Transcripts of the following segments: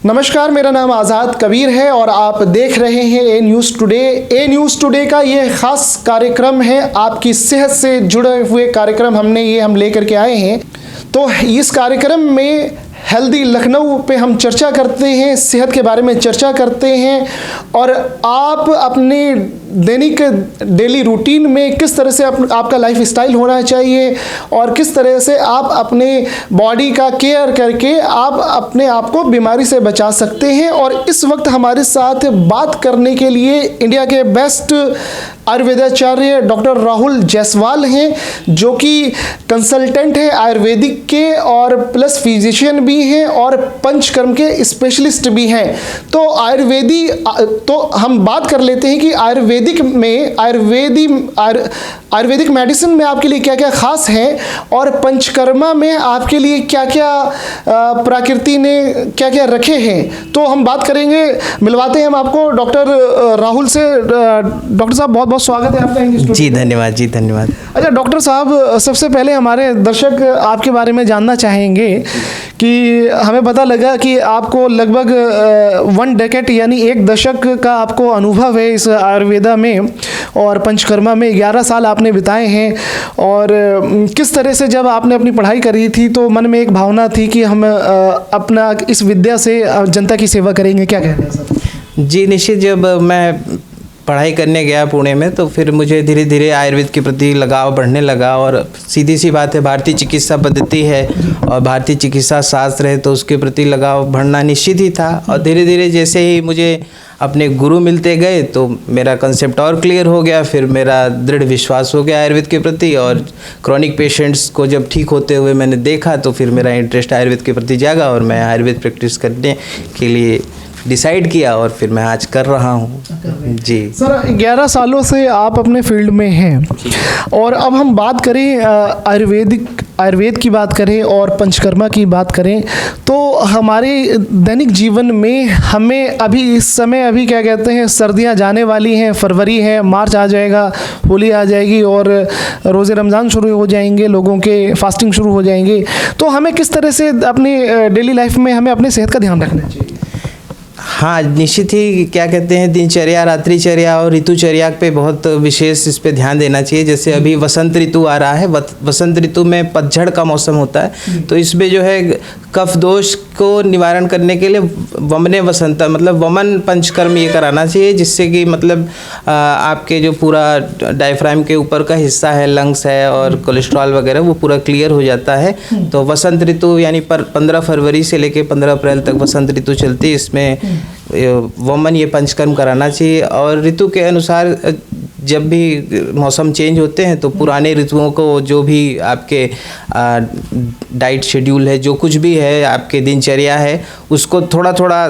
नमस्कार, मेरा नाम आज़ाद कबीर है और आप देख रहे हैं ए न्यूज़ टुडे। ए न्यूज़ टुडे का ये ख़ास कार्यक्रम है, आपकी सेहत से जुड़े हुए कार्यक्रम हम लेकर के आए हैं। तो इस कार्यक्रम में हेल्दी लखनऊ पे हम चर्चा करते हैं, सेहत के बारे में चर्चा करते हैं और आप अपने दैनिक डेली रूटीन में किस तरह से आपका लाइफ स्टाइल होना चाहिए और किस तरह से आप अपने बॉडी का केयर करके आप अपने आप को बीमारी से बचा सकते हैं। और इस वक्त हमारे साथ बात करने के लिए इंडिया के बेस्ट आयुर्वेदाचार्य डॉक्टर राहुल जायसवाल हैं, जो कि कंसल्टेंट है आयुर्वेदिक के और प्लस फिजिशियन भी हैं और पंचकर्म के स्पेशलिस्ट भी हैं। तो हम बात कर लेते हैं कि आयुर्वेदिक मेडिसिन में आपके लिए क्या क्या खास है और पंचकर्मा में आपके लिए क्या क्या प्रकृति ने क्या क्या रखे हैं। तो हम बात करेंगे, मिलवाते हैं हम आपको डॉक्टर राहुल से। डॉक्टर साहब, बहुत बहुत स्वागत है आपका। जी धन्यवाद, जी धन्यवाद। अच्छा डॉक्टर साहब, सबसे पहले हमारे दर्शक आपके बारे में जानना चाहेंगे कि हमें पता लगा कि आपको लगभग 1 डेकेड यानी 1 दशक का आपको अनुभव है इस आयुर्वेदा में और पंचकर्मा में 11 साल आपने बिताए हैं। और किस तरह से जब आपने अपनी पढ़ाई करी थी तो मन में एक भावना थी कि हम अपना इस विद्या से जनता की सेवा करेंगे, क्या कहना है सर? जी निश्चित, जब मैं पढ़ाई करने गया पुणे में तो फिर मुझे धीरे धीरे आयुर्वेद के प्रति लगाव बढ़ने लगा। और सीधी सी बात है, भारतीय चिकित्सा पद्धति है और भारतीय चिकित्सा शास्त्र है, तो उसके प्रति लगाव बढ़ना निश्चित ही था। और धीरे धीरे जैसे ही मुझे अपने गुरु मिलते गए तो मेरा कंसेप्ट और क्लियर हो गया, फिर मेरा दृढ़ विश्वास हो गया आयुर्वेद के प्रति। और क्रॉनिक पेशेंट्स को जब ठीक होते हुए मैंने देखा तो फिर मेरा इंटरेस्ट आयुर्वेद के प्रति जागा और मैं आयुर्वेद प्रैक्टिस करने के लिए डिसाइड किया और फिर मैं आज कर रहा हूँ। जी सर, 11 सालों से आप अपने फील्ड में हैं और अब हम बात करें आयुर्वेद की बात करें और पंचकर्मा की बात करें तो हमारे दैनिक जीवन में हमें इस समय क्या कहते हैं, सर्दियां जाने वाली हैं, फरवरी है, मार्च आ जाएगा, होली आ जाएगी और रोज़े रमज़ान शुरू हो जाएंगे, लोगों के फास्टिंग शुरू हो जाएंगे। तो हमें किस तरह से अपनी डेली लाइफ में हमें अपनी सेहत का ध्यान रखना चाहिए? हाँ निश्चित ही, क्या कहते हैं, दिनचर्या, रात्रिचर्या और ऋतुचर्या पे बहुत विशेष इस पे ध्यान देना चाहिए। जैसे अभी वसंत ऋतु आ रहा है, वसंत ऋतु में पतझड़ का मौसम होता है, तो इसमें जो है कफ दोष को निवारण करने के लिए वमने वसंत मतलब वमन पंचकर्म ये कराना चाहिए, जिससे कि मतलब आपके जो पूरा डायफ्राम के ऊपर का हिस्सा है, लंग्स है और कोलेस्ट्रॉल वगैरह वो पूरा क्लियर हो जाता है। तो वसंत ऋतु यानी 15 फरवरी से लेकर 15 अप्रैल तक वसंत ऋतु चलती है, इसमें वमन ये पंचकर्म कराना चाहिए। और ऋतु के अनुसार जब भी मौसम चेंज होते हैं तो पुराने ऋतुओं को जो भी आपके डाइट शेड्यूल है, जो कुछ भी है आपके दिनचर्या है, उसको थोड़ा थोड़ा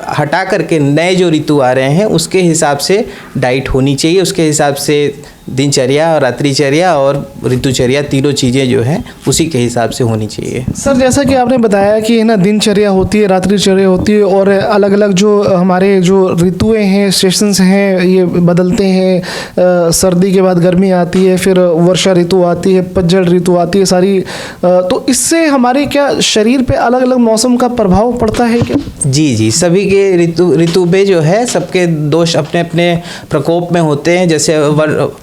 हटा करके नए जो ऋतु आ रहे हैं उसके हिसाब से डाइट होनी चाहिए, उसके हिसाब से दिनचर्या और रात्रिचर्या और ऋतुचर्या तीनों चीज़ें जो हैं उसी के हिसाब से होनी चाहिए। सर, जैसा कि आपने बताया कि ना दिनचर्या होती है, रात्रिचर्या होती है और अलग अलग जो हमारे जो ऋतुएं हैं, सेशंस हैं, ये बदलते हैं। सर्दी के बाद गर्मी आती है, फिर वर्षा ऋतु आती है, पतझड़ ऋतु आती है सारी। तो इससे हमारे क्या शरीर पे अलग अलग मौसम का प्रभाव पड़ता है क्या? जी जी, सभी के ऋतु पे जो है सबके दोष अपने अपने प्रकोप में होते हैं। जैसे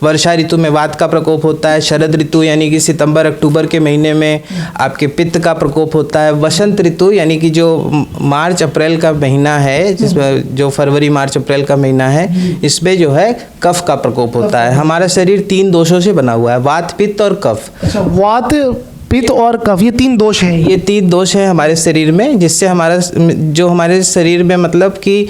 वर्षा ऋतु में वात का प्रकोप होता है, शरद ऋतु यानी कि सितंबर अक्टूबर के महीने में आपके पित्त का प्रकोप होता है, वसंत ऋतु यानी कि जो मार्च अप्रैल का महीना है, जिसमें जो फरवरी मार्च अप्रैल का महीना है, इसमें जो है कफ का प्रकोप होता है। हमारा शरीर 3 दोषों से बना हुआ है, वात, पित्त और कफ। अच्छा, वात, पित्त और कफ, ये 3 दोष हैं। ये 3 दोष हैं हमारे शरीर में, जिससे हमारे शरीर में मतलब कि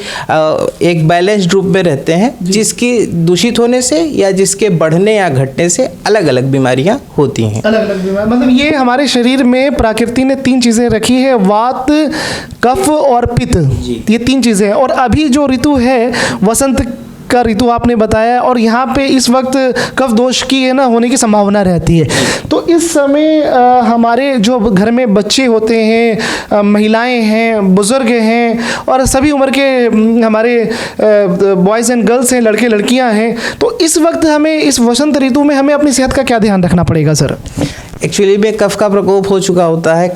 एक बैलेंस रूप में रहते हैं, जिसकी दूषित होने से या जिसके बढ़ने या घटने से अलग अलग बीमारियां होती हैं। अलग अलग बीमारी मतलब ये हमारे शरीर में प्रकृति ने 3 चीज़ें रखी है, वात, कफ और पित्त, ये 3 चीज़ें हैं। और अभी जो ऋतु है वसंत का ऋतु आपने बताया और यहाँ पे इस वक्त कफ दोष की है ना होने की संभावना रहती है। तो इस समय हमारे जो घर में बच्चे होते हैं, महिलाएं हैं, बुजुर्ग हैं और सभी उम्र के हमारे बॉयज़ एंड गर्ल्स हैं, लड़के लड़कियां हैं, तो इस वक्त हमें इस वसंत ऋतु में हमें अपनी सेहत का क्या ध्यान रखना पड़ेगा सर? एक्चुअली में कफ का प्रकोप हो चुका होता है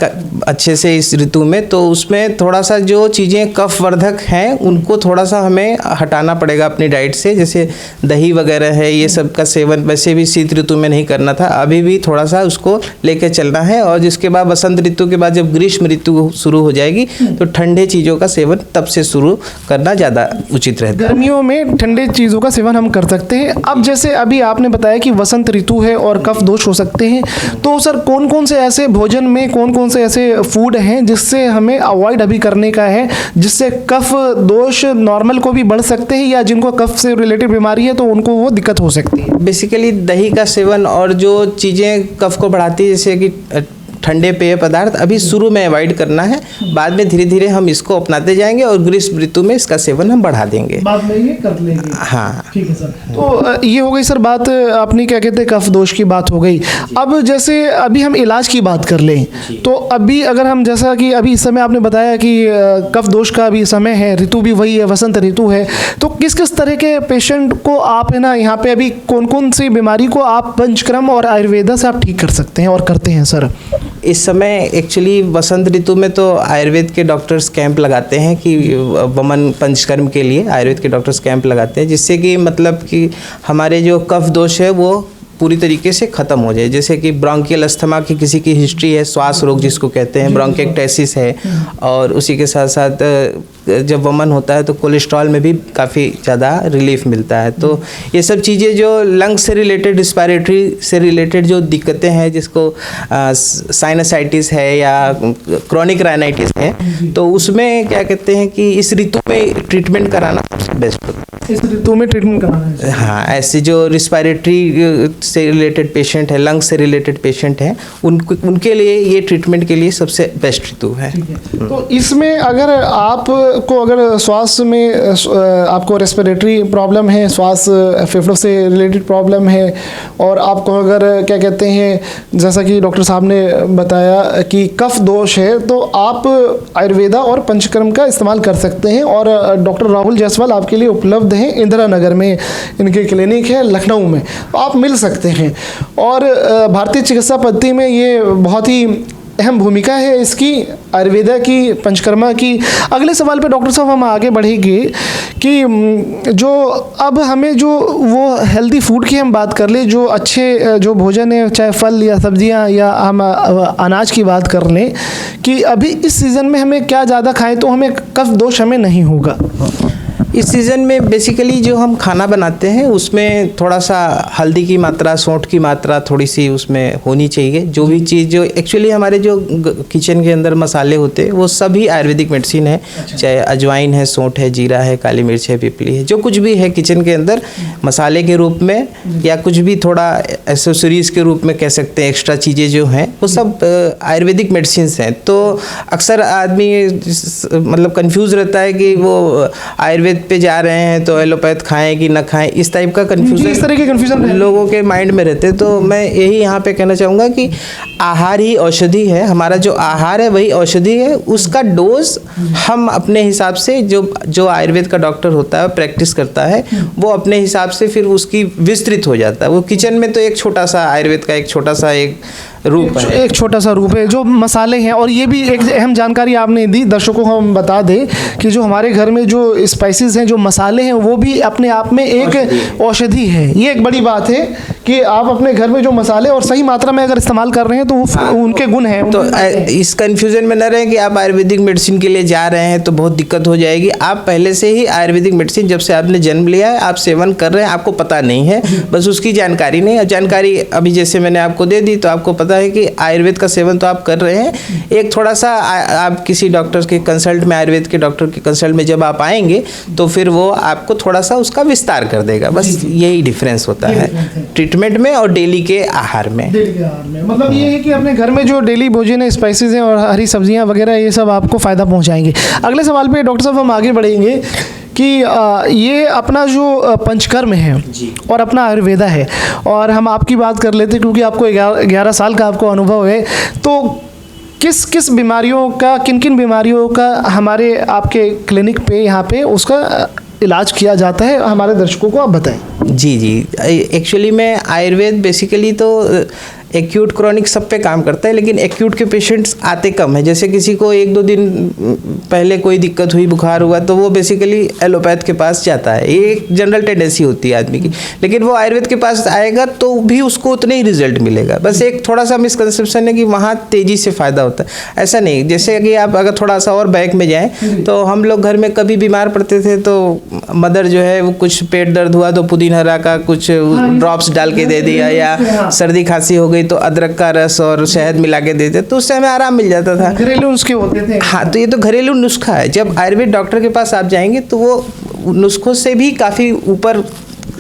अच्छे से इस ऋतु में, तो उसमें थोड़ा सा जो चीज़ें कफ वर्धक हैं उनको थोड़ा सा हमें हटाना पड़ेगा अपनी डाइट से। जैसे दही वगैरह है, ये सब का सेवन वैसे भी शीत ऋतु में नहीं करना था, अभी भी थोड़ा सा उसको लेके चलना है। और जिसके बाद वसंत ऋतु के बाद जब ग्रीष्म ऋतु शुरू हो जाएगी तो ठंडे चीज़ों का सेवन तब से शुरू करना ज़्यादा उचित रहता है। गर्मियों में ठंडे चीज़ों का सेवन हम कर सकते हैं। अब जैसे अभी आपने बताया कि वसंत ऋतु है और कफ दोष हो सकते हैं, तो सर कौन कौन से ऐसे भोजन में कौन कौन से ऐसे फूड हैं जिससे हमें अवॉइड अभी करने का है, जिससे कफ दोष नॉर्मल को भी बढ़ सकते हैं, या जिनको कफ से रिलेटेड बीमारी है तो उनको वो दिक्कत हो सकती है? बेसिकली दही का सेवन और जो चीज़ें कफ को बढ़ाती है जैसे कि ठंडे पेय पदार्थ अभी शुरू में अवॉइड करना है, बाद में धीरे धीरे हम इसको अपनाते जाएंगे और ग्रीष्म ऋतु में इसका सेवन हम बढ़ा देंगे, बाद में ये कर लेंगे। हाँ ठीक है सर। तो ये हो गई सर बात, अपनी क्या कहते हैं कफ दोष की बात हो गई। अब जैसे अभी हम इलाज की बात कर लें तो अभी अगर हम जैसा कि अभी इस समय आपने बताया कि कफ दोष का अभी समय है, ऋतु भी वही है, वसंत ऋतु है, तो किस किस तरह के पेशेंट को आप है ना यहाँ पे अभी कौन कौन सी बीमारी को आप पंचकर्म और आयुर्वेदा से आप ठीक कर सकते हैं और करते हैं सर? इस समय एक्चुअली वसंत ऋतु में तो आयुर्वेद के डॉक्टर्स कैंप लगाते हैं कि वमन पंचकर्म के लिए आयुर्वेद के डॉक्टर्स कैंप लगाते हैं, जिससे कि मतलब कि हमारे जो कफ दोष है वो पूरी तरीके से ख़त्म हो जाए। जैसे कि ब्रोंकियल अस्थमा की किसी की हिस्ट्री है, श्वास रोग जिसको कहते हैं, ब्रोंकिएक्टाइसिस है, और उसी के साथ साथ जब वमन होता है तो कोलेस्ट्रॉल में भी काफ़ी ज़्यादा रिलीफ मिलता है। तो ये सब चीज़ें जो लंग्स से रिलेटेड, रिस्पायरेटरी से रिलेटेड जो दिक्कतें हैं, जिसको साइनसाइटिस है या क्रॉनिक राइनाइटिस है, तो उसमें क्या कहते हैं कि इस ऋतु में ट्रीटमेंट कराना बेस्ट होता है। इस ऋतु में ट्रीटमेंट कराना है? हाँ, ऐसे जो रिस्पायरेटरी से रिलेटेड पेशेंट है, लंग्स से रिलेटेड पेशेंट हैं, उनके लिए ये ट्रीटमेंट के लिए सबसे बेस्ट ऋतु है। तो इसमें अगर आपको अगर श्वास में आपको रेस्पिरेटरी प्रॉब्लम है, श्वास फेफड़ों से रिलेटेड प्रॉब्लम है, और आपको अगर क्या कहते हैं जैसा कि डॉक्टर साहब ने बताया कि कफ दोष है, तो आप आयुर्वेदा और पंचकर्म का इस्तेमाल कर सकते हैं। और डॉक्टर राहुल जायसवाल आपके लिए उपलब्ध हैं, इंदिरा नगर में इनके क्लिनिक है, लखनऊ में, आप मिल सकते हैं। और भारतीय चिकित्सा पद्धति में ये बहुत ही अहम भूमिका है इसकी, आयुर्वेदा की, पंचकर्मा की। अगले सवाल पे डॉक्टर साहब हम आगे बढ़ेंगे कि जो अब हमें जो वो हेल्दी फूड की हम बात कर ले, जो अच्छे जो भोजन है, चाहे फल या सब्जियां या हम अनाज की बात कर लें, कि अभी इस सीज़न में हमें क्या ज़्यादा खाएं तो हमें कफ दोष हमें नहीं होगा? इस सीज़न में बेसिकली जो हम खाना बनाते हैं उसमें थोड़ा सा हल्दी की मात्रा, सौंठ की मात्रा थोड़ी सी उसमें होनी चाहिए। जो भी चीज़ जो एक्चुअली हमारे जो किचन के अंदर मसाले होते हैं वो सभी आयुर्वेदिक मेडिसिन है, चाहे अजवाइन है, सौंठ है, जीरा है, काली मिर्च है, पिपली है, जो कुछ भी है किचन के अंदर मसाले के रूप में या कुछ भी थोड़ा एसेसरीज़ के रूप में कह सकते हैं, एक्स्ट्रा चीज़ें जो हैं वो सब आयुर्वेदिक मेडिसिन हैं। तो अक्सर आदमी मतलब कंफ्यूज रहता है कि वो आयुर्वेद पे जा रहे हैं तो एलोपैथ खाएं कि ना खाएं, इस टाइप का कंफ्यूजन, इस तरह के कंफ्यूजन लोगों के माइंड में रहते। तो मैं यही यहाँ पे कहना चाहूँगा कि आहार ही औषधि है, हमारा जो आहार है वही औषधि है। उसका डोज हम अपने हिसाब से, जो आयुर्वेद का डॉक्टर होता है, प्रैक्टिस करता है, वो अपने हिसाब से फिर उसकी विस्तृत हो जाता है। वो किचन में तो एक छोटा सा आयुर्वेद का एक छोटा सा एक रूप है, एक छोटा सा रूप है जो मसाले हैं। और ये भी एक अहम जानकारी आपने दी, दर्शकों को हम बता दें कि जो हमारे घर में जो स्पाइसेस हैं, जो मसाले हैं, वो भी अपने आप में एक औषधि है। ये एक बड़ी बात है कि आप अपने घर में जो मसाले और सही मात्रा में अगर इस्तेमाल कर रहे हैं तो उनके गुण हैं। तो इस कंफ्यूजन में न रहे कि आप आयुर्वेदिक मेडिसिन के लिए जा रहे हैं तो बहुत दिक्कत हो जाएगी। आप पहले से ही आयुर्वेदिक मेडिसिन जब से आपने जन्म लिया है आप सेवन कर रहे हैं, आपको पता नहीं है, बस उसकी जानकारी नहीं है। जानकारी अभी जैसे मैंने आपको दे दी तो आपको पता है कि आयुर्वेद का सेवन तो आप कर रहे हैं। एक थोड़ा सा आप किसी डॉक्टर के कंसल्ट में, आयुर्वेद के डॉक्टर के कंसल्ट में जब आप आएंगे तो फिर वो आपको थोड़ा सा उसका विस्तार कर देगा। बस यही डिफरेंस होता है ट्रीटमेंट में और डेली के आहार में। मतलब ये है कि अपने घर में जो डेली भोजन है, स्पाइसेस हैं और हरी सब्जियां वगैरह, ये सब आपको फ़ायदा पहुंचाएंगे। अगले सवाल पे डॉक्टर साहब हम आगे बढ़ेंगे कि ये अपना जो पंचकर्म है और अपना आयुर्वेदा है, और हम आपकी बात कर लेते क्योंकि आपको 11 साल का आपको अनुभव है, तो किस किस बीमारियों का, किन किन बीमारियों का हमारे आपके क्लिनिक पे यहाँ पे उसका इलाज किया जाता है, हमारे दर्शकों को आप बताएं। जी, एक्चुअली मैं आयुर्वेद बेसिकली तो एक्यूट क्रॉनिक सब पे काम करता है, लेकिन एक्यूट के पेशेंट्स आते कम है। जैसे किसी को 1-2 दिन पहले कोई दिक्कत हुई, बुखार हुआ, तो वो बेसिकली एलोपैथ के पास जाता है। ये एक जनरल टेंडेंसी होती है आदमी की। लेकिन वो आयुर्वेद के पास आएगा तो भी उसको उतने ही रिजल्ट मिलेगा। बस एक थोड़ा सा मिसकंसेप्शन है कि वहाँ तेजी से फ़ायदा होता है, ऐसा नहीं। जैसे कि आप अगर थोड़ा सा और बैक में जाएँ तो हम लोग घर में कभी बीमार पड़ते थे तो मदर जो है वो कुछ पेट दर्द हुआ तो पुदीना हरा का कुछ ड्रॉप्स डाल के दे दिया, या सर्दी खांसी हो गई तो अदरक का रस और शहद मिला के देते, तो उससे हमें आराम मिल जाता था। घरेलू नुस्खे होते थे। हाँ, तो ये तो घरेलू नुस्खा है। जब आयुर्वेद डॉक्टर के पास आप जाएंगे तो वो नुस्खों से भी काफ़ी ऊपर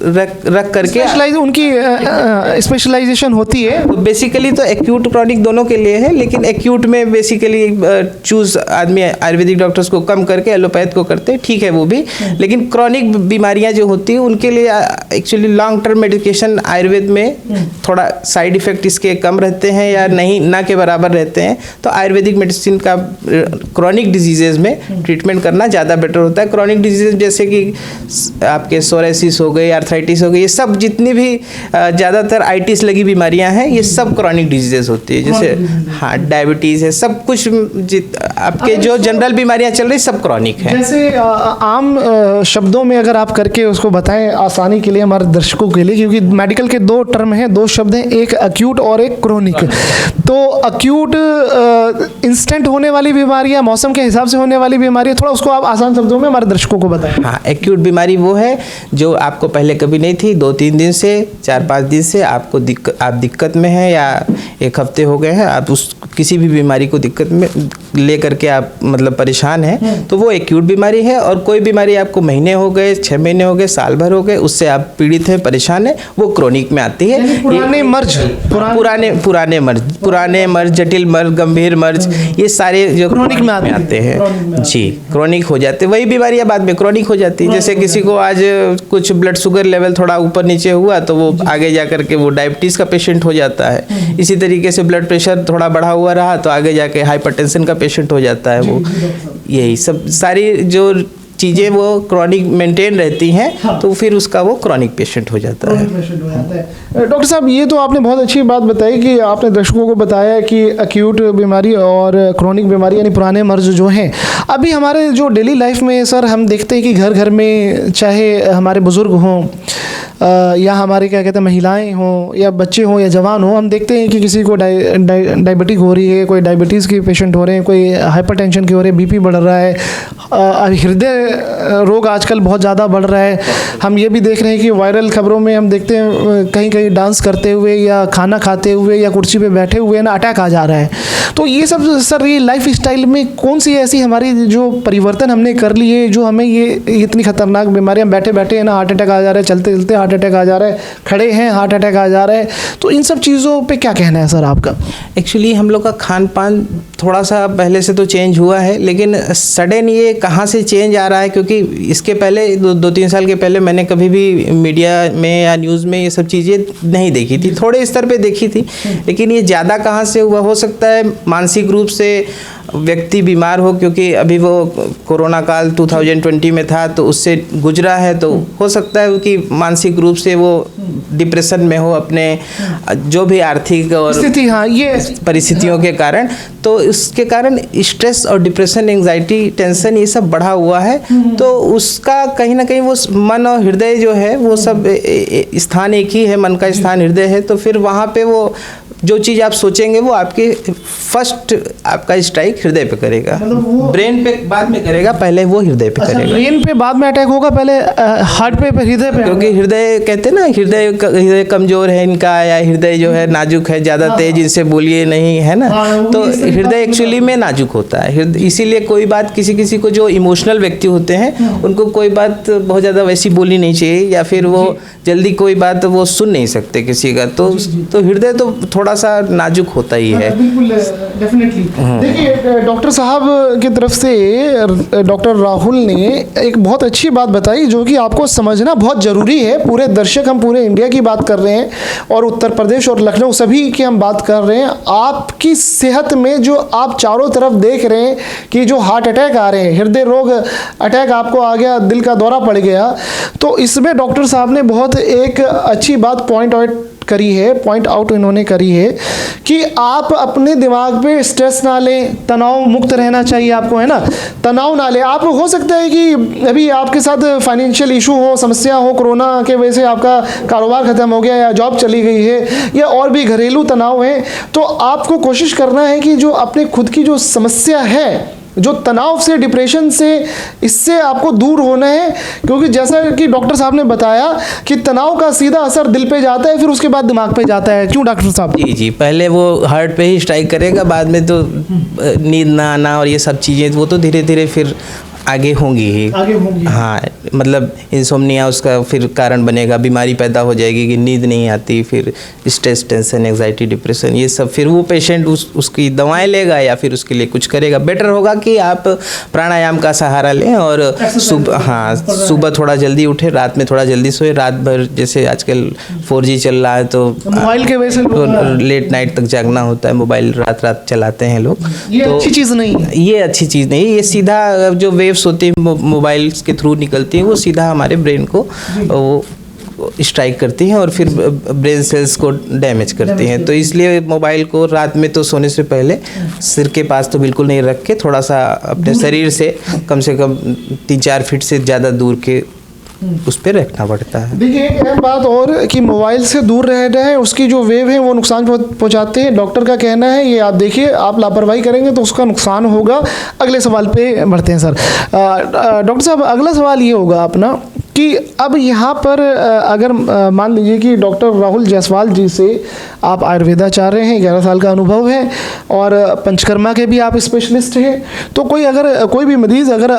रख करके उनकी स्पेशलाइजेशन होती है। बेसिकली तो एक्यूट क्रॉनिक दोनों के लिए है, लेकिन एक्यूट में बेसिकली चूज आदमी आयुर्वेदिक डॉक्टर्स को कम करके एलोपैथ को करते हैं, ठीक है वो भी। लेकिन क्रॉनिक बीमारियां जो होती है उनके लिए actually long term medication Ayurveda में थोड़ा साइड इफेक्ट इसके कम रहते हैं या नहीं ना के बराबर रहते हैं। तो आयुर्वेदिक मेडिसिन का क्रॉनिक डिजीजेज में ट्रीटमेंट करना ज़्यादा बेटर होता है। क्रॉनिक डिजीजेज जैसे कि आपके सोरेसिस हो गई, आर्थराइटिस हो गई, ये सब जितनी भी ज़्यादातर आइटिस लगी बीमारियां हैं, ये सब क्रॉनिक डिजीजेस होती है। जैसे हाँ, डायबिटीज़ है, सब कुछ आपके जो जनरल बीमारियां चल रही सब क्रॉनिक है। जैसे आम शब्दों में अगर आप करके उसको बताएं आसानी के लिए हमारे दर्शकों के लिए, क्योंकि मेडिकल के 2 टर्म हैं, 2 शब्द हैं, एक अक्यूट और एक क्रोनिक। तो अक्यूट इंस्टेंट होने वाली बीमारियां, मौसम के हिसाब से होने वाली बीमारियां, थोड़ा उसको आप आसान शब्दों में हमारे दर्शकों को बताएं। हाँ, एक्यूट बीमारी वो है जो आपको पहले कभी नहीं थी, 2-3 दिन से 4-5 दिन से आपको आप दिक्कत में हैं, या 1 हफ्ते हो गए हैं, आप उस किसी भी बीमारी को दिक्कत में ले करके आप मतलब परेशान हैं, तो वो एक्यूट बीमारी है। और कोई बीमारी आपको महीने हो गए, 6 महीने हो गए, साल भर हो गए, उससे आप पीड़ित हैं, परेशान हैं, वो क्रोनिक में आती है। पुराने मर्ज, जटिल मर्ज, गंभीर मर्ज, ये सारे जो क्रोनिक में आते हैं जी, क्रोनिक हो जाते हैं। वही बीमारियां बाद में क्रोनिक हो जाती है। जैसे किसी को आज कुछ ब्लड शुगर लेवल थोड़ा ऊपर नीचे हुआ तो वो आगे जा करके वो डायबिटीज़ का पेशेंट हो जाता है। इसी तरीके से ब्लड प्रेशर थोड़ा बढ़ा हुआ रहा तो आगे जाके हाइपरटेंशन का पेशेंट हो जाता है। वो यही सब सारी जो चीज़ें वो क्रॉनिक मेंटेन रहती हैं, हाँ। तो फिर उसका वो क्रॉनिक पेशेंट हो जाता है। डॉक्टर साहब, ये तो आपने बहुत अच्छी बात बताई कि आपने दर्शकों को बताया कि अक्यूट बीमारी और क्रॉनिक बीमारी यानी पुराने मर्ज जो हैं, अभी हमारे जो डेली लाइफ में सर हम देखते हैं कि घर घर में चाहे हमारे बुज़ुर्ग हों या हमारे क्या कहते हैं महिलाएं हों या बच्चे हों या जवान हों, हम देखते हैं कि किसी को डायबिटिक हो रही है, कोई डायबिटीज़ के पेशेंट हो रहे हैं, कोई हाइपरटेंशन के हो रहे हैं, बीपी बढ़ रहा है, हृदय रोग आजकल बहुत ज़्यादा बढ़ रहा है। हम ये भी देख रहे हैं कि वायरल खबरों में हम देखते हैं कहीं कहीं डांस करते हुए या खाना खाते हुए या कुर्सी पे बैठे हुए ना अटैक आ जा रहा है। तो ये सब सर, ये लाइफ स्टाइल में कौन सी ऐसी हमारी जो परिवर्तन हमने कर लिए जो हमें ये इतनी खतरनाक बीमारियां, बैठे बैठे ना हार्ट अटैक आ जा रहा है, चलते चलते हार्ट अटैक आ जा रहा है, खड़े हैं हार्ट अटैक आ जा रहा है, तो इन सब चीज़ों पे क्या कहना है सर आपका? एक्चुअली हम लोग का खान पान थोड़ा सा पहले से तो चेंज हुआ है, लेकिन सडन ये कहाँ से चेंज आ रहा है, क्योंकि इसके पहले 2-3 साल के पहले मैंने कभी भी मीडिया में या न्यूज़ में ये सब चीज़ें नहीं देखी थी, थोड़े स्तर पे देखी थी। लेकिन ये ज़्यादा कहाँ से हुआ, हो सकता है मानसिक रूप से व्यक्ति बीमार हो, क्योंकि अभी वो कोरोना काल 2020 में था तो उससे गुजरा है, तो हो सकता है कि मानसिक रूप से वो डिप्रेशन में हो अपने जो भी आर्थिक और स्थिति, हाँ, ये परिस्थितियों के कारण। तो इसके कारण स्ट्रेस और डिप्रेशन, एंजाइटी, टेंशन ये सब बढ़ा हुआ है। तो उसका कहीं ना कहीं वो मन और हृदय जो है वो सब स्थान एक ही है, मन का स्थान हृदय है। तो फिर वहाँ पे वो जो चीज़ आप सोचेंगे वो आपके फर्स्ट आपका स्ट्राइक हृदय पे करेगा, ब्रेन पे बाद में करेगा, पहले वो हृदय पे करेगा। ब्रेन पे बाद में अटैक होगा, पहले हार्ट पे हृदय पे, क्योंकि हृदय कहते हैं ना, हृदय कमजोर है इनका, या हृदय जो है नाजुक है, ज़्यादा तेज इनसे बोलिए नहीं, है ना। तो हृदय एक्चुअली में नाजुक होता है, इसीलिए कोई बात किसी को जो इमोशनल व्यक्ति होते हैं उनको कोई बात बहुत ज़्यादा वैसी बोलनी नहीं चाहिए, या फिर वो जल्दी कोई बात वो सुन नहीं सकते किसी का। तो हृदय तो थोड़ा सा नाजुक होता ही है। बिल्कुल, डेफिनेटली। देखिए डॉक्टर साहब की तरफ से डॉक्टर राहुल ने एक बहुत अच्छी बात बताई जो कि आपको समझना बहुत ज़रूरी है। पूरे दर्शक, हम पूरे इंडिया की बात कर रहे हैं और उत्तर प्रदेश और लखनऊ सभी की हम बात कर रहे हैं। आपकी सेहत में जो आप चारों तरफ देख रहे हैं कि जो हार्ट अटैक आ रहे हैं, हृदय रोग अटैक आपको आ गया, दिल का दौरा पड़ गया, तो इसमें डॉक्टर साहब ने बहुत एक अच्छी बात पॉइंट आउट करी है, पॉइंट आउट इन्होंने करी है कि आप अपने दिमाग पे स्ट्रेस ना लें, तनाव मुक्त रहना चाहिए आपको, है ना, तनाव ना लें। आप हो सकता है कि अभी आपके साथ फाइनेंशियल इशू हो, समस्या हो, कोरोना के वजह से आपका कारोबार खत्म हो गया या जॉब चली गई है या और भी घरेलू तनाव है, तो आपको कोशिश करना है कि जो अपने खुद की जो समस्या है, जो तनाव से, डिप्रेशन से, इससे आपको दूर होना है। क्योंकि जैसा कि डॉक्टर साहब ने बताया कि तनाव का सीधा असर दिल पे जाता है, फिर उसके बाद दिमाग पे जाता है। क्यों डॉक्टर साहब? जी जी, पहले वो हार्ट पे ही स्ट्राइक करेगा, बाद में तो नींद ना आना और ये सब चीज़ें वो तो धीरे धीरे फिर आगे होंगी ही। हाँ, मतलब इंसोम्निया उसका फिर कारण बनेगा, बीमारी पैदा हो जाएगी कि नींद नहीं आती, फिर स्ट्रेस, टेंशन, एंजाइटी, डिप्रेशन, ये सब। फिर वो पेशेंट उसकी दवाएं लेगा या फिर उसके लिए कुछ करेगा। बेटर होगा कि आप प्राणायाम का सहारा लें और सुबह थोड़ा जल्दी उठे, रात में थोड़ा जल्दी सोए। रात भर जैसे आजकल 4G चल रहा है तो मोबाइल के वजह से लेट नाइट तक जागना होता है, मोबाइल रात रात चलाते हैं लोग। ये अच्छी चीज़ नहीं है, ये अच्छी चीज़ नहीं। ये सीधा जो वेव्स होती है मोबाइल के थ्रू निकलती हैं, वो सीधा हमारे ब्रेन को वो स्ट्राइक करती हैं और फिर ब्रेन सेल्स को डैमेज करती हैं। तो इसलिए मोबाइल को रात में तो सोने से पहले सिर के पास तो बिल्कुल नहीं रख के, थोड़ा सा अपने शरीर से कम 3-4 फीट से ज़्यादा दूर के उस पर रखना पड़ता है। देखिए एक अहम बात और कि मोबाइल से दूर रह रहे हैं, उसकी जो वेव है वो नुकसान पहुंचाते हैं। डॉक्टर का कहना है ये, आप देखिए आप लापरवाही करेंगे तो उसका नुकसान होगा। अगले सवाल पे बढ़ते हैं सर। डॉक्टर साहब, अगला सवाल ये होगा अपना कि अब यहाँ पर अगर मान लीजिए कि डॉक्टर राहुल जायसवाल जी से आप आयुर्वेदाचार्य हैं, 11 साल का अनुभव है और पंचकर्मा के भी आप स्पेशलिस्ट हैं, तो कोई भी मरीज़ अगर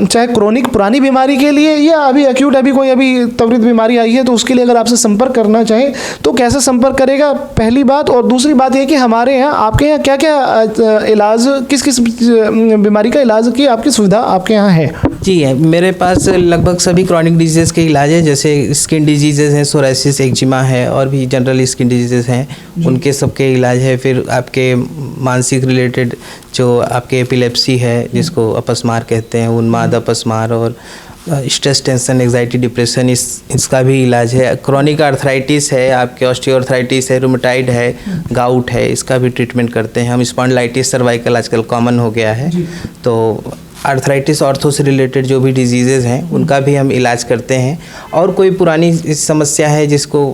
चाहे क्रोनिक पुरानी बीमारी के लिए या अभी एक्यूट अभी त्वरित बीमारी आई है तो उसके लिए अगर आपसे संपर्क करना चाहे तो कैसे संपर्क करेगा, पहली बात। और दूसरी बात ये कि हमारे यहाँ, आपके यहाँ क्या क्या इलाज, किस किस बीमारी का इलाज की आपकी सुविधा आपके यहाँ है? जी है, मेरे पास लगभग सभी क्रॉनिक डिजीज़ के इलाज है। जैसे स्किन डिजीज़ हैं, सोराइसिस, एक्जिमा है और भी जनरल स्किन डिजीज़ हैं, उनके सबके इलाज है। फिर आपके मानसिक रिलेटेड जो आपके एपिलेप्सी है, जिसको अपस्मार कहते हैं, उन्माद अपस्मार, और स्ट्रेस, टेंशन, एंजाइटी, डिप्रेशन, इसका भी इलाज है। क्रॉनिक आर्थराइटिस है, आपके ऑस्टियोआर्थराइटिस है, रूमेटाइड है, गाउट है, इसका भी ट्रीटमेंट करते हैं हम। स्पॉन्डिलाइटिस सर्वाइकल आजकल कॉमन हो गया है, तो आर्थराइटिस, ऑर्थो से रिलेटेड जो भी डिजीज़ेज़ हैं उनका भी हम इलाज करते हैं। और कोई पुरानी समस्या है जिसको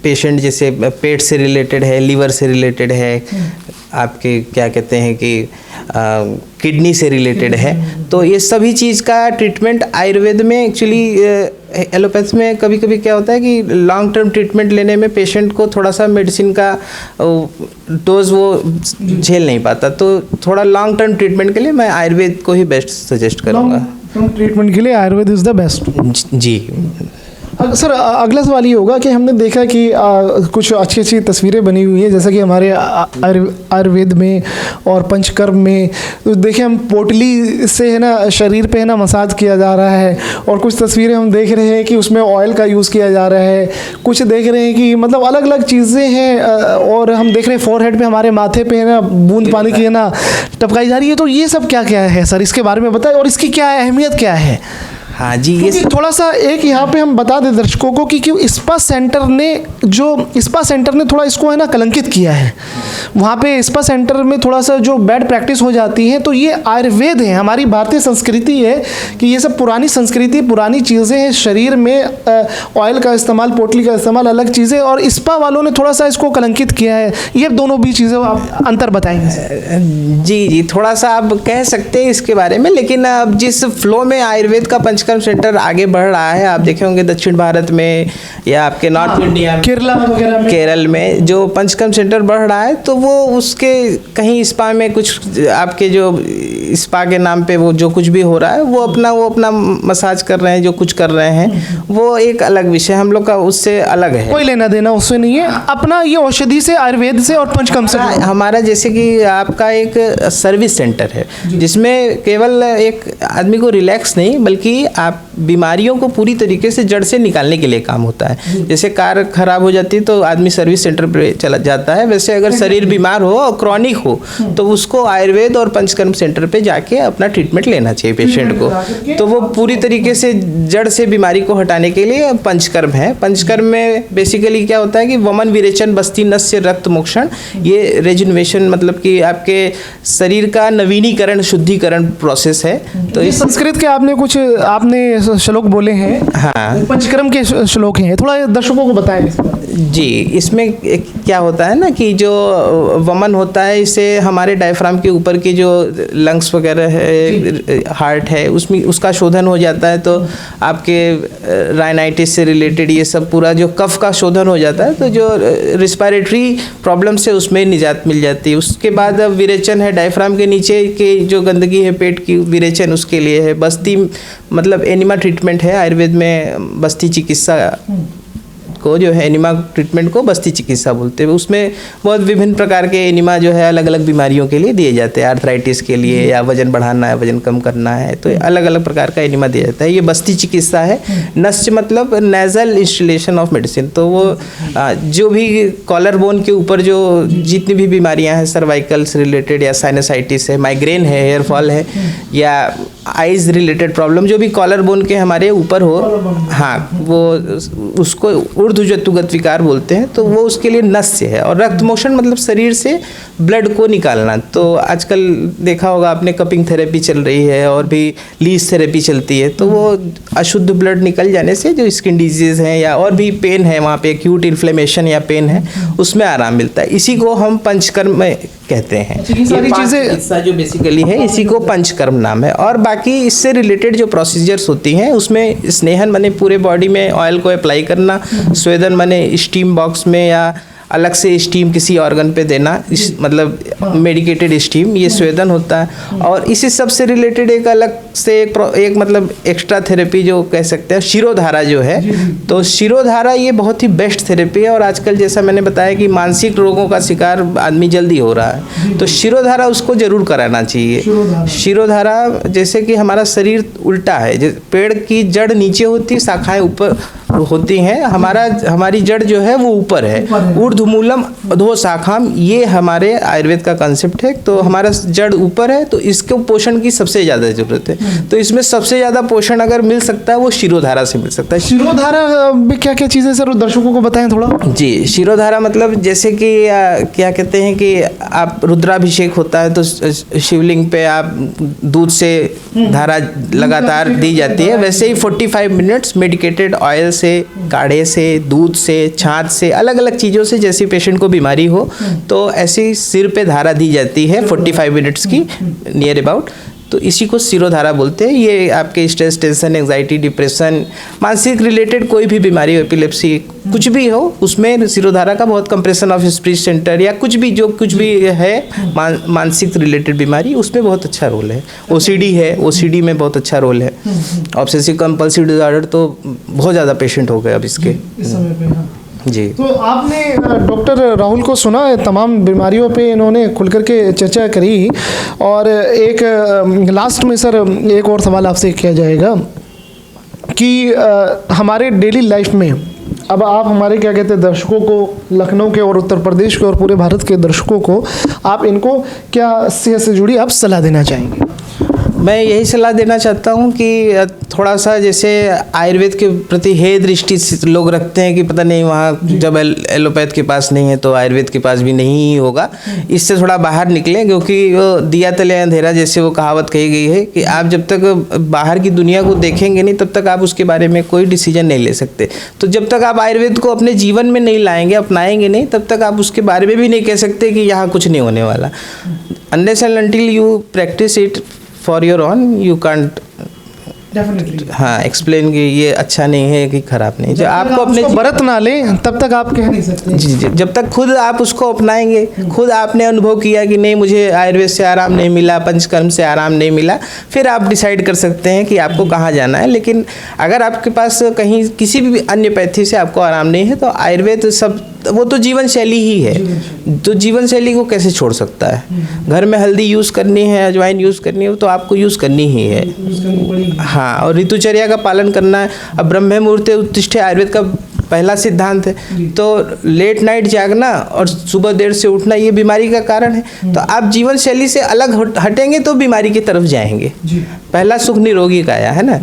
पेशेंट, जैसे पेट से रिलेटेड है, लीवर से रिलेटेड है, आपके क्या कहते हैं कि किडनी से रिलेटेड है, तो ये सभी चीज़ का ट्रीटमेंट आयुर्वेद में, एक्चुअली एलोपैथी में कभी कभी क्या होता है कि लॉन्ग टर्म ट्रीटमेंट लेने में पेशेंट को थोड़ा सा मेडिसिन का डोज वो झेल नहीं पाता, तो थोड़ा लॉन्ग टर्म ट्रीटमेंट के लिए मैं आयुर्वेद को ही बेस्ट सजेस्ट करूँगा। लॉन्ग टर्म ट्रीटमेंट के लिए आयुर्वेद इज़ द बेस्ट। जी सर, अगला सवाल ये होगा कि हमने देखा कि कुछ अच्छी अच्छी तस्वीरें बनी हुई हैं, जैसा कि हमारे आयुर्वेद में और पंचकर्म में, तो देखिए हम पोटली से है ना शरीर पे है ना मसाज किया जा रहा है, और कुछ तस्वीरें हम देख रहे हैं कि उसमें ऑयल का यूज़ किया जा रहा है, कुछ देख रहे हैं कि मतलब अलग अलग चीज़ें हैं, और हम देख रहे हैं फोरहेड पे, हमारे माथे पे है ना बूंद पानी की है ना टपकाई जा रही है। तो ये सब क्या क्या है सर, इसके बारे में बताएं और इसकी क्या अहमियत क्या है? हाँ जी, ये थोड़ा सा एक यहाँ पे हम बता दें दर्शकों को कि क्यों स्पा सेंटर ने थोड़ा इसको है ना कलंकित किया है। वहाँ पे स्पा सेंटर में थोड़ा सा जो बैड प्रैक्टिस हो जाती है, तो ये आयुर्वेद है, हमारी भारतीय संस्कृति है कि ये सब पुरानी संस्कृति, पुरानी चीज़ें हैं। शरीर में ऑयल का इस्तेमाल, पोटली का इस्तेमाल अलग चीज़ें, और स्पा वालों ने थोड़ा सा इसको कलंकित किया है। ये दोनों भी चीज़ें आप अंतर बताएंगे? जी, थोड़ा सा आप कह सकते हैं इसके बारे में, लेकिन अब जिस फ्लो में आयुर्वेद का पंचकर्म सेंटर आगे बढ़ रहा है, आप देखे होंगे दक्षिण भारत में या आपके नॉर्थ इंडिया में, केरल में जो पंचकर्म सेंटर बढ़ रहा है, तो वो उसके कहीं स्पा में कुछ आपके जो स्पा के नाम पे वो जो कुछ भी हो रहा है, वो अपना मसाज कर रहे हैं, जो कुछ कर रहे हैं, वो एक अलग विषय, हम लोग का उससे अलग है, कोई लेना देना उससे नहीं है। अपना ये औषधि से, आयुर्वेद से और पंचकर्म से हमारा जैसे कि आपका एक सर्विस सेंटर है जिसमें केवल एक आदमी को रिलैक्स नहीं बल्कि आप बीमारियों को पूरी तरीके से जड़ से निकालने के लिए काम होता है। जैसे कार खराब हो जाती है तो आदमी सर्विस सेंटर पे चला जाता है, वैसे अगर शरीर बीमार हो और क्रॉनिक हो तो उसको आयुर्वेद और पंचकर्म सेंटर पे जाके अपना ट्रीटमेंट लेना चाहिए पेशेंट को। तो वो पूरी तरीके से जड़ से बीमारी को हटाने के लिए पंचकर्म है। पंचकर्म में बेसिकली क्या होता है कि वमन, विरेचन, बस्ती, नस्य, रक्त मोक्षण, ये रेजुनवेशन मतलब कि आपके शरीर का नवीनीकरण, शुद्धिकरण प्रोसेस है। तो इस संस्कृत के आपने श्लोक बोले हैं, हाँ, पंचकर्म के श्लोक हैं, थोड़ा दर्शकों को बताएं इस पर। जी, इसमें क्या होता है ना कि जो वमन होता है इसे हमारे डायफ्राम के ऊपर की जो लंग्स वगैरह है, हार्ट है, उसमें उसका शोधन हो जाता है। तो आपके राइनाइटिस से रिलेटेड ये सब पूरा जो कफ का शोधन हो जाता है, तो जो रिस्पायरेटरी प्रॉब्लम से उसमें निजात मिल जाती है। उसके बाद अब विरेचन है, डायफ्राम के नीचे की जो गंदगी है पेट की, विरेचन उसके लिए है। बस्ती मतलब एनिमा ट्रीटमेंट है, आयुर्वेद में बस्ती चिकित्सा को जो है एनिमा ट्रीटमेंट को बस्ती चिकित्सा बोलते हैं। उसमें बहुत विभिन्न प्रकार के एनिमा जो है अलग अलग बीमारियों के लिए दिए जाते हैं, आर्थराइटिस के लिए या वजन बढ़ाना है, वजन कम करना है, तो अलग अलग प्रकार का एनिमा दिया जाता है। ये बस्ती चिकित्सा है। नस्य मतलब नेजल इंस्टॉलेशन ऑफ मेडिसिन, तो वो जो भी कॉलर बोन के ऊपर जो जितनी भी बीमारियां हैं, सर्वाइकल से रिलेटेड या साइनसाइटिस है, माइग्रेन है, हेयर फॉल है, या आइज रिलेटेड प्रॉब्लम जो भी कॉलर बोन के हमारे ऊपर हो, हाँ, वो उसको ऊर्ध्वजत्तुगत विकार बोलते हैं। तो वो उसके लिए नस्य है। और रक्त मोक्षण मतलब शरीर से ब्लड को निकालना। तो आजकल देखा होगा आपने, कपिंग थेरेपी चल रही है और भी लीज थेरेपी चलती है। तो वो अशुद्ध ब्लड निकल जाने से जो स्किन डिजीज है या और भी पेन है, वहाँ पे एक्यूट इन्फ्लेमेशन या पेन है, उसमें आराम मिलता है। इसी को हम पंचकर्म कहते हैं। ये सारी चीज़ें जो बेसिकली है, इसी को पंचकर्म नाम है। और बाकी इससे रिलेटेड जो प्रोसीजर्स होती हैं उसमें स्नेहन माने पूरे बॉडी में ऑयल को अप्लाई करना, स्वेदन माने स्टीम बॉक्स में या अलग से स्टीम किसी ऑर्गन पे देना, मतलब मेडिकेटेड स्टीम, ये स्वेदन होता है। और इसी सब से रिलेटेड एक अलग से एक मतलब एक्स्ट्रा थेरेपी जो कह सकते हैं, शिरोधारा जो है। तो शिरोधारा ये बहुत ही बेस्ट थेरेपी है। और आजकल जैसा मैंने बताया कि मानसिक रोगों का शिकार आदमी जल्दी हो रहा है, तो शिरोधारा उसको जरूर कराना चाहिए। शिरोधारा जैसे कि हमारा शरीर उल्टा है, पेड़ की जड़ नीचे होती है, शाखाएं ऊपर होती हैं, हमारी जड़ जो है वो ऊपर है। ऊर्ध्वमूलम अधो शाखाम, ये हमारे आयुर्वेद का कंसेप्ट है। तो हमारा जड़ ऊपर है, तो इसको पोषण की सबसे ज़्यादा जरूरत है। तो इसमें सबसे ज़्यादा पोषण अगर मिल सकता है वो शिरोधारा से मिल सकता है। शिरोधारा में क्या क्या चीज़ें सर दर्शकों को बताएं थोड़ा। जी, शिरोधारा मतलब जैसे कि क्या कहते हैं कि आप रुद्राभिषेक होता है तो शिवलिंग पे आप दूध से धारा लगातार दी जाती है, वैसे ही 45 मिनट्स मेडिकेटेड ऑयल से, काढ़े से, दूध से, छाछ से, अलग अलग चीज़ों से, जैसे पेशेंट को बीमारी हो तो ऐसी सिर पे धारा दी जाती है 45 मिनट्स की नियर अबाउट। तो इसी को शिरोधारा बोलते हैं। ये आपके स्ट्रेस, टेंशन, एंग्जाइटी, डिप्रेशन, मानसिक रिलेटेड कोई भी बीमारी हो, एपिलेप्सी, कुछ भी हो, उसमें शिरोधारा का बहुत कंप्रेशन ऑफ स्पीच सेंटर या कुछ भी जो कुछ भी है मानसिक रिलेटेड बीमारी, उसमें बहुत अच्छा रोल है। ओसीडी है, ओसीडी में बहुत अच्छा रोल है। ऑब्सेसिव कंपल्सिव डिसऑर्डर तो बहुत ज़्यादा पेशेंट हो गए अब इसके इस समय पे। हाँ जी। तो आपने डॉक्टर राहुल को सुना है, तमाम बीमारियों पे इन्होंने खुल करके चर्चा करी। और एक लास्ट में सर एक और सवाल आपसे किया जाएगा कि हमारे डेली लाइफ में अब आप हमारे क्या कहते हैं दर्शकों को, लखनऊ के और उत्तर प्रदेश के और पूरे भारत के दर्शकों को आप इनको क्या सेहत से जुड़ी आप सलाह देना चाहेंगे? मैं यही सलाह देना चाहता हूँ कि थोड़ा सा जैसे आयुर्वेद के प्रति हे दृष्टि लोग रखते हैं कि पता नहीं वहाँ जब एलोपैथ के पास नहीं है तो आयुर्वेद के पास भी नहीं ही होगा, इससे थोड़ा बाहर निकलें। क्योंकि वो दिया तले अंधेरा जैसे वो कहावत कही गई है कि आप जब तक बाहर की दुनिया को देखेंगे नहीं तब तक आप उसके बारे में कोई डिसीजन नहीं ले सकते। तो जब तक आप आयुर्वेद को अपने जीवन में नहीं लाएंगे, अपनाएंगे नहीं, तब तक आप उसके बारे में भी नहीं कह सकते कि यहाँ कुछ नहीं होने वाला। Unless and until you practice it for your on, you can't definitely हाँ एक्सप्लेन कि ये अच्छा नहीं है कि खराब नहीं। जब आपको अपने बरत ना ले तब तक आप कह नहीं सकते। जी जी, जब तक खुद आप उसको अपनाएंगे, खुद आपने अनुभव किया कि नहीं मुझे आयुर्वेद से आराम नहीं मिला, पंचकर्म से आराम नहीं मिला, फिर आप डिसाइड कर सकते हैं कि आपको कहाँ जाना है। लेकिन अगर आपके पास कहीं किसी भी अन्य पैथी से आपको आराम नहीं है तो आयुर्वेद सब वो तो जीवन शैली ही है। तो जीवन शैली को कैसे छोड़ सकता है? घर में हल्दी यूज़ करनी है, अजवाइन यूज़ करनी है, तो आपको यूज़ करनी ही है। हाँ, और ऋतुचर्या का पालन करना है। अब ब्रह्म मुहूर्ते उत्तिष्ठे आयुर्वेद का पहला सिद्धांत है। तो लेट नाइट जागना और सुबह देर से उठना ये बीमारी का कारण है। तो आप जीवन शैली से अलग हटेंगे तो बीमारी की तरफ जाएंगे। पहला सुख निरोगी काया है ना,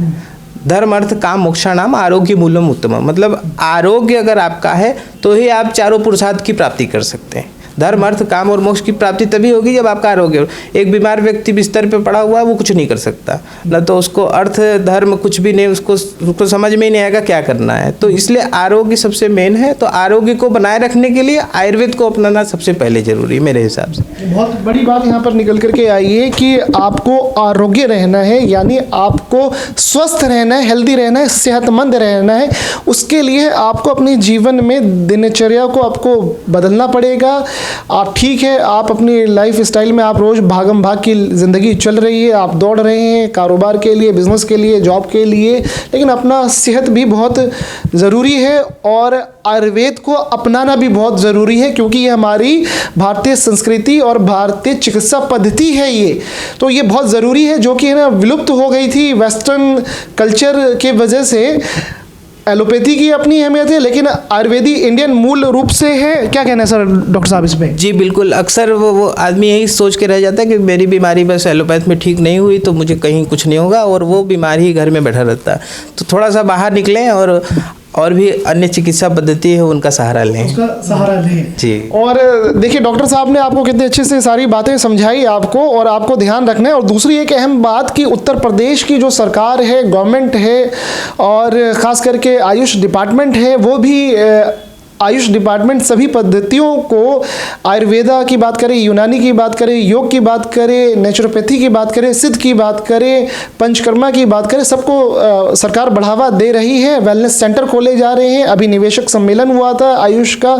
धर्म अर्थ काम मोक्षाणाम आरोग्य मूलम उत्तमम, मतलब आरोग्य अगर आपका है तो ही आप चारों पुरुषार्थ की प्राप्ति कर सकते हैं। धर्म अर्थ काम और मोक्ष की प्राप्ति तभी होगी जब आपका आरोग्य हो। एक बीमार व्यक्ति बिस्तर पे पड़ा हुआ है, वो कुछ नहीं कर सकता, न तो उसको अर्थ धर्म कुछ भी नहीं, उसको समझ में ही नहीं आएगा क्या करना है। तो इसलिए आरोग्य सबसे मेन है। तो आरोग्य को बनाए रखने के लिए आयुर्वेद को अपनाना सबसे पहले जरूरी है मेरे हिसाब से। बहुत बड़ी बात यहाँ पर निकल करके आई है कि आपको आरोग्य रहना है, यानी आपको स्वस्थ रहना है, हेल्दी रहना है, सेहतमंद रहना है। उसके लिए आपको अपने जीवन में दिनचर्या को आपको बदलना पड़ेगा। आप ठीक है, आप अपनी लाइफ स्टाइल में आप रोज़ भागम भाग की ज़िंदगी चल रही है, आप दौड़ रहे हैं कारोबार के लिए, बिजनेस के लिए, जॉब के लिए, लेकिन अपना सेहत भी बहुत ज़रूरी है और आयुर्वेद को अपनाना भी बहुत ज़रूरी है, क्योंकि ये हमारी भारतीय संस्कृति और भारतीय चिकित्सा पद्धति है। ये तो ये बहुत ज़रूरी है, जो कि है ना विलुप्त हो गई थी वेस्टर्न कल्चर के वजह से। एलोपैथी की अपनी अहमियत है, लेकिन आयुर्वेदी इंडियन मूल रूप से है। क्या कहना है सर डॉक्टर साहब इस पे? जी बिल्कुल, अक्सर वो आदमी यही सोच के रह जाता है कि मेरी बीमारी बस एलोपैथ में ठीक नहीं हुई तो मुझे कहीं कुछ नहीं होगा, और वो बीमारी ही घर में बैठा रहता है। तो थोड़ा सा बाहर निकलें और भी अन्य चिकित्सा पद्धति है उनका सहारा लें, उसका सहारा लें जी। और देखिए डॉक्टर साहब ने आपको कितने अच्छे से सारी बातें समझाई आपको, और आपको ध्यान रखना है। और दूसरी एक अहम बात कि उत्तर प्रदेश की जो सरकार है, गवर्नमेंट है, और ख़ास करके आयुष डिपार्टमेंट है, वो भी आयुष डिपार्टमेंट सभी पद्धतियों को, आयुर्वेदा की बात करें, यूनानी की बात करें, योग की बात करें, नेचुरोपैथी की बात करें, सिद्ध की बात करें, पंचकर्मा की बात करें, सबको सरकार बढ़ावा दे रही है। वेलनेस सेंटर खोले जा रहे हैं। अभी निवेशक सम्मेलन हुआ था आयुष का,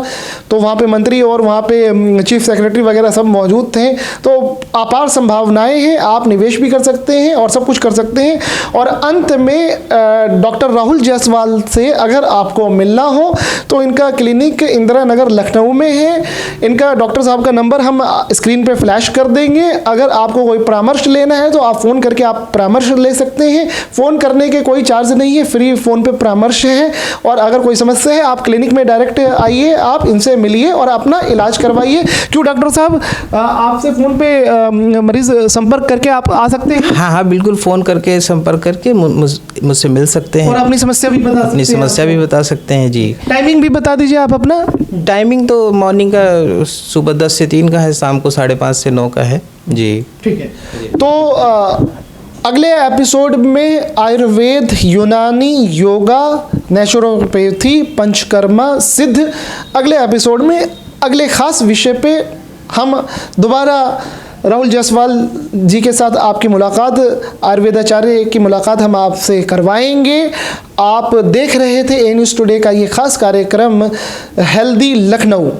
तो वहाँ पे मंत्री और वहाँ पे चीफ सेक्रेटरी वगैरह सब मौजूद थे। तो अपार संभावनाएं हैं, आप निवेश भी कर सकते हैं और सब कुछ कर सकते हैं। और अंत में डॉक्टर राहुल जायसवाल से अगर आपको मिलना हो तो इनका क्लिनिक इंदिरा नगर लखनऊ में है। इनका डॉक्टर साहब का नंबर हम स्क्रीन पे फ्लैश कर देंगे। अगर आपको कोई परामर्श लेना है तो आप फ़ोन करके आप परामर्श ले सकते हैं। फ़ोन करने के कोई चार्ज नहीं है, फ्री फ़ोन पे परामर्श है। और अगर कोई समस्या है आप क्लिनिक में डायरेक्ट आइए, आप इनसे मिलिए और अपना इलाज करवाइए। क्यों डॉक्टर साहब, आपसे फ़ोन पे मरीज़ संपर्क करके आप आ सकते हैं? हाँ हाँ बिल्कुल, फ़ोन करके संपर्क करके मुझसे मिल सकते हैं और अपनी समस्या भी बता सकते हैं। जी। टाइमिंग भी बता दीजिए आप अपना। टाइमिंग तो मॉर्निंग का सुबह 10 से 3 का है, शाम को 5:30 से 9 का है जी। ठीक है। तो अगले एपिसोड में आयुर्वेद, यूनानी, योगा, नेचुरोपैथी, पंचकर्मा, सिद्ध, अगले एपिसोड में अगले खास विषय पे हम दोबारा राहुल जायसवाल जी के साथ आपकी मुलाकात, आयुर्वेदाचार्य की मुलाकात हम आपसे करवाएंगे। आप देख रहे थे ए न्यूज़ टुडे का ये खास कार्यक्रम हेल्दी लखनऊ।